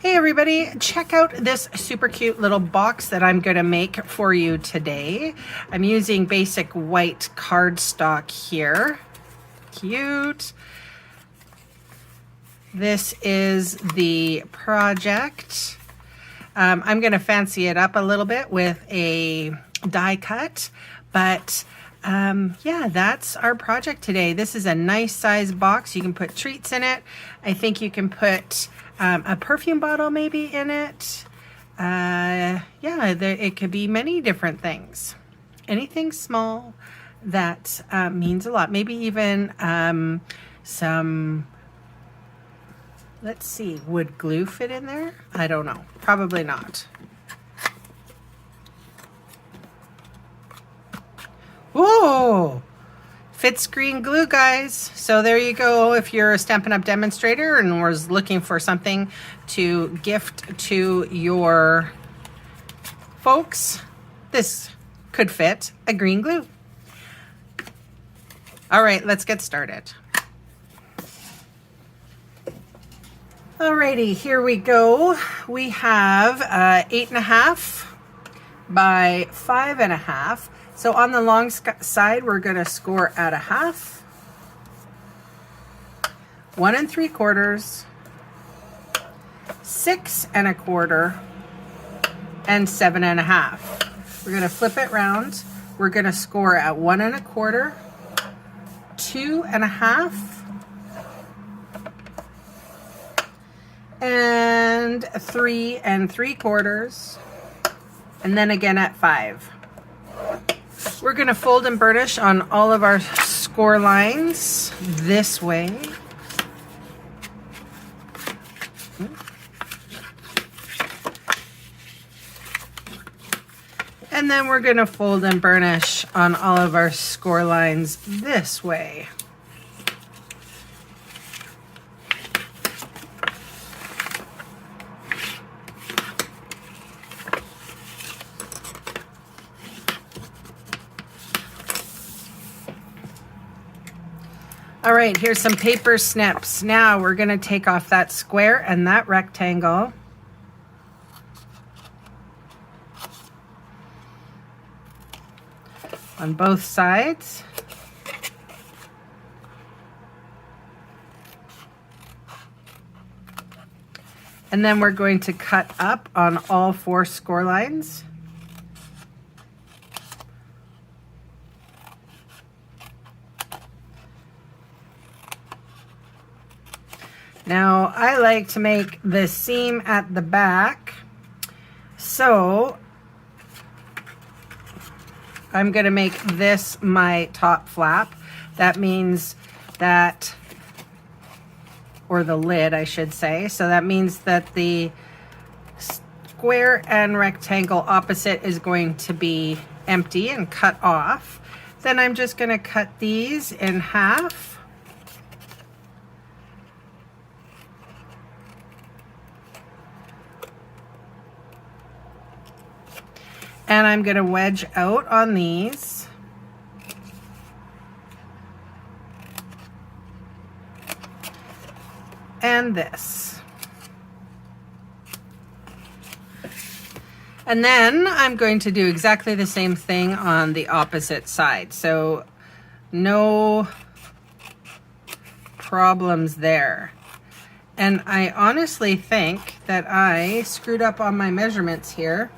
Hey everybody, check out this super cute little box that I'm going to make for you today. I'm using basic white cardstock here. Cute. This is the project. I'm going to fancy it up a little bit with a die cut, but yeah, that's our project today. This is a nice size box. You can put treats in it. I think you can put a perfume bottle maybe in it. Yeah, it could be many different things. Anything small that means a lot. Maybe even some, let's see, would glue fit in there? I don't know. Probably not. Whoa! Fits green glue, guys. So there you go. If you're a Stampin' Up! Demonstrator and was looking for something to gift to your folks, this could fit a green glue. All right, let's get started. Alrighty, here we go. We have 8.5 by 5.5. So on the long side, we're going to score at 1/2, 1 3/4, 6 1/4, and 7 1/2. We're going to flip it round. We're going to score at 1 1/4, 2 1/2, and 3 3/4, and then again at 5. We're going to fold and burnish on all of our score lines this way. And then we're going to fold and burnish on all of our score lines this way. All right, here's some paper snips. Now we're going to take off that square and that rectangle. On both sides. And then we're going to cut up on all 4 score lines. Now, I like to make the seam at the back, so I'm going to make this my top flap. That means that, or the lid, I should say. So that means that the square and rectangle opposite is going to be empty and cut off. Then I'm just going to cut these in half. And I'm going to wedge out on these. And this. And then I'm going to do exactly the same thing on the opposite side. So no problems there. And I honestly think that I screwed up on my measurements here.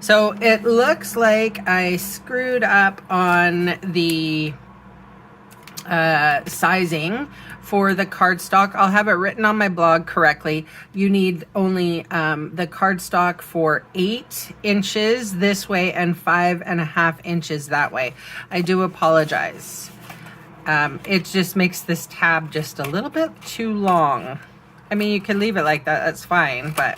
So it looks like I screwed up on the sizing for the cardstock. I'll have it written on my blog correctly. You need only the cardstock for 8 inches this way and 5.5 inches that way. I do apologize. It just makes this tab just a little bit too long. I mean, you can leave it like that, that's fine, but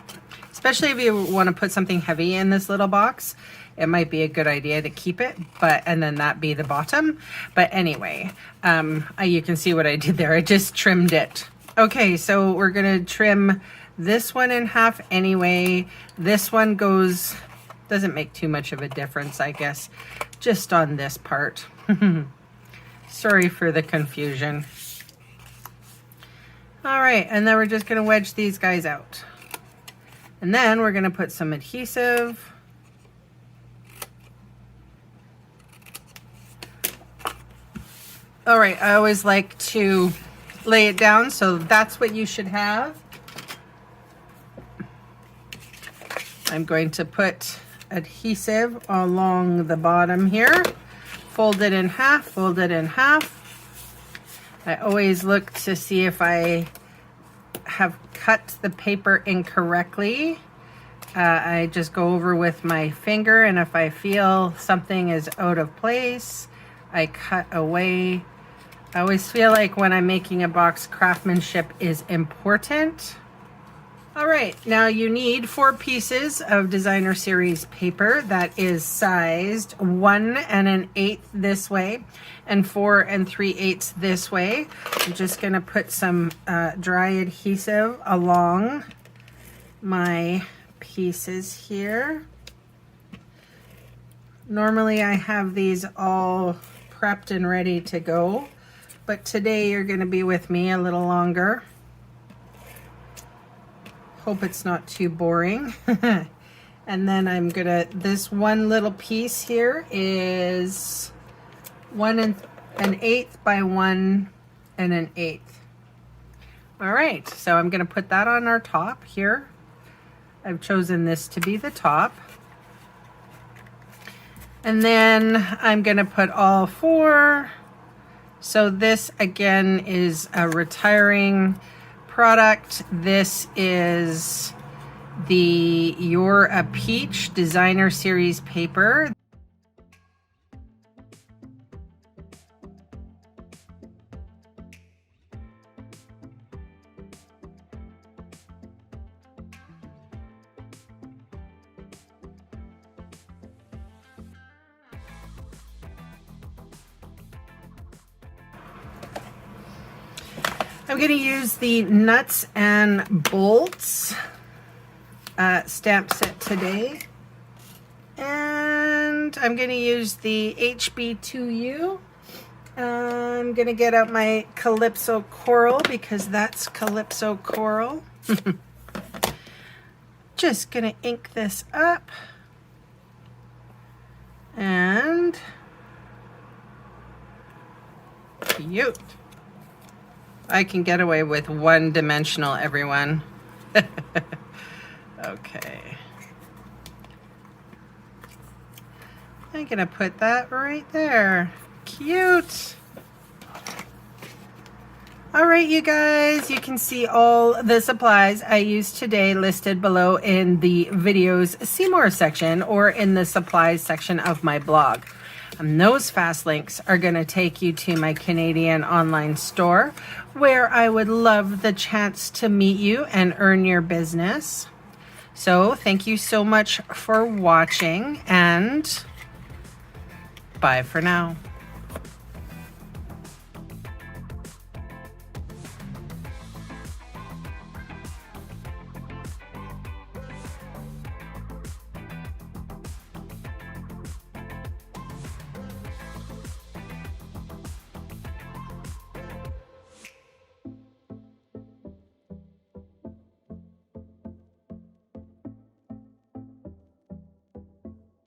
especially if you want to put something heavy in this little box, it might be a good idea to keep it, and then that be the bottom. But anyway, you can see what I did there. I just trimmed it. Okay, so we're going to trim this one in half anyway. This one doesn't make too much of a difference, I guess, just on this part. Sorry for the confusion. All right, and then we're just going to wedge these guys out. And then we're going to put some adhesive. All right, I always like to lay it down, so that's what you should have. I'm going to put adhesive along the bottom here. Fold it in half, fold it in half. I always look to see if I have cut the paper incorrectly. I just go over with my finger, and if I feel something is out of place, I cut away. I always feel like when I'm making a box, craftsmanship is important. All right, now you need 4 pieces of designer series paper that is sized 1 1/8 this way and 4 3/8 this way. I'm just gonna put some dry adhesive along my pieces here. Normally I have these all prepped and ready to go, but today you're gonna be with me a little longer. Hope it's not too boring. And then I'm gonna, this one little piece here is 1 1/8 by 1 1/8. All right, so I'm gonna put that on our top here. I've chosen this to be the top. And then I'm gonna put all 4. So this again is a retiring product. This is the You're a Peach designer series paper. I'm going to use the nuts and bolts stamp set today, and I'm going to use the HB2U. I'm going to get out my Calypso Coral because that's Calypso Coral. Just going to ink this up, and cute. I can get away with one-dimensional, everyone. Okay. I'm gonna put that right there. Cute. All right, you guys, you can see all the supplies I used today listed below in the videos See More section or in the supplies section of my blog. Those fast links are going to take you to my Canadian online store, where I would love the chance to meet you and earn your business. So thank you so much for watching, and bye for now.